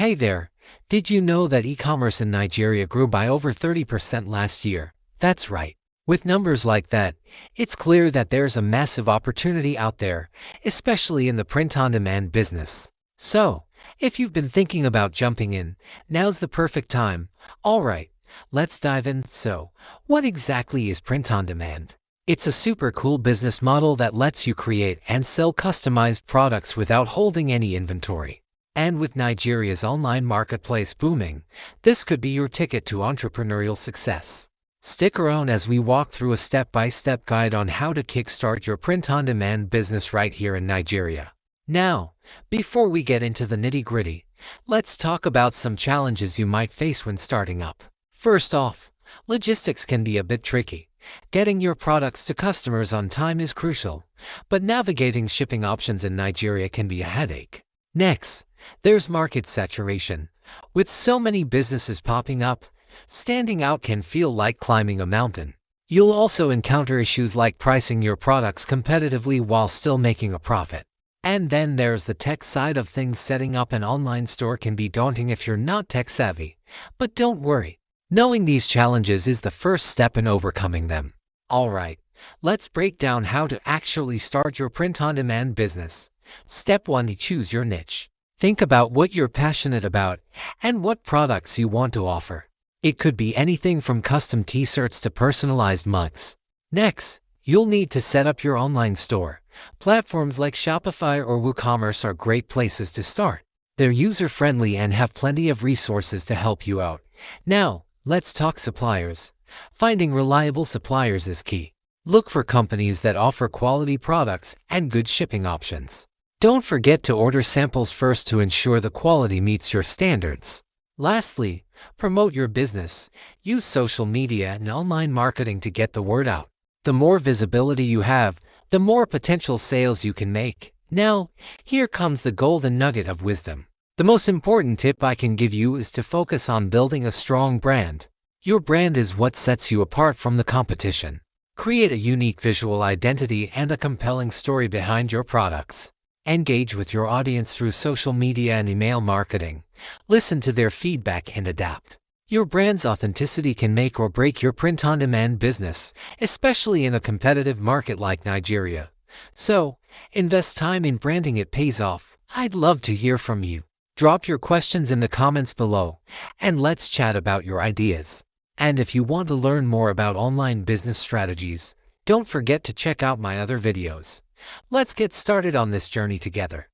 Hey there, did you know that e-commerce in Nigeria grew by over 30% last year? That's right. With numbers like that, it's clear that there's a massive opportunity out there, especially in the print-on-demand business. So, if you've been thinking about jumping in, now's the perfect time. Alright, let's dive in. So, what exactly is print-on-demand? It's a super cool business model that lets you create and sell customized products without holding any inventory. And with Nigeria's online marketplace booming, this could be your ticket to entrepreneurial success. Stick around as we walk through a step-by-step guide on how to kickstart your print-on-demand business right here in Nigeria. Now, before we get into the nitty-gritty, let's talk about some challenges you might face when starting up. First off, logistics can be a bit tricky. Getting your products to customers on time is crucial, but navigating shipping options in Nigeria can be a headache. Next, there's market saturation. With so many businesses popping up, standing out can feel like climbing a mountain. You'll also encounter issues like pricing your products competitively while still making a profit. And then there's the tech side of things. Setting up an online store can be daunting if you're not tech savvy. But don't worry, knowing these challenges is the first step in overcoming them. Alright, let's break down how to actually start your print-on-demand business. Step 1. Choose your niche. Think about what you're passionate about and what products you want to offer. It could be anything from custom t-shirts to personalized mugs. Next, you'll need to set up your online store. Platforms like Shopify or WooCommerce are great places to start. They're user-friendly and have plenty of resources to help you out. Now, let's talk suppliers. Finding reliable suppliers is key. Look for companies that offer quality products and good shipping options. Don't forget to order samples first to ensure the quality meets your standards. Lastly, promote your business. Use social media and online marketing to get the word out. The more visibility you have, the more potential sales you can make. Now, here comes the golden nugget of wisdom. The most important tip I can give you is to focus on building a strong brand. Your brand is what sets you apart from the competition. Create a unique visual identity and a compelling story behind your products. Engage with your audience through social media and email marketing. Listen to their feedback and adapt. Your brand's authenticity can make or break your print-on-demand business, especially in a competitive market like Nigeria. So, invest time in branding. It pays off. I'd love to hear from you. Drop your questions in the comments below, and let's chat about your ideas. And if you want to learn more about online business strategies, don't forget to check out my other videos. Let's get started on this journey together.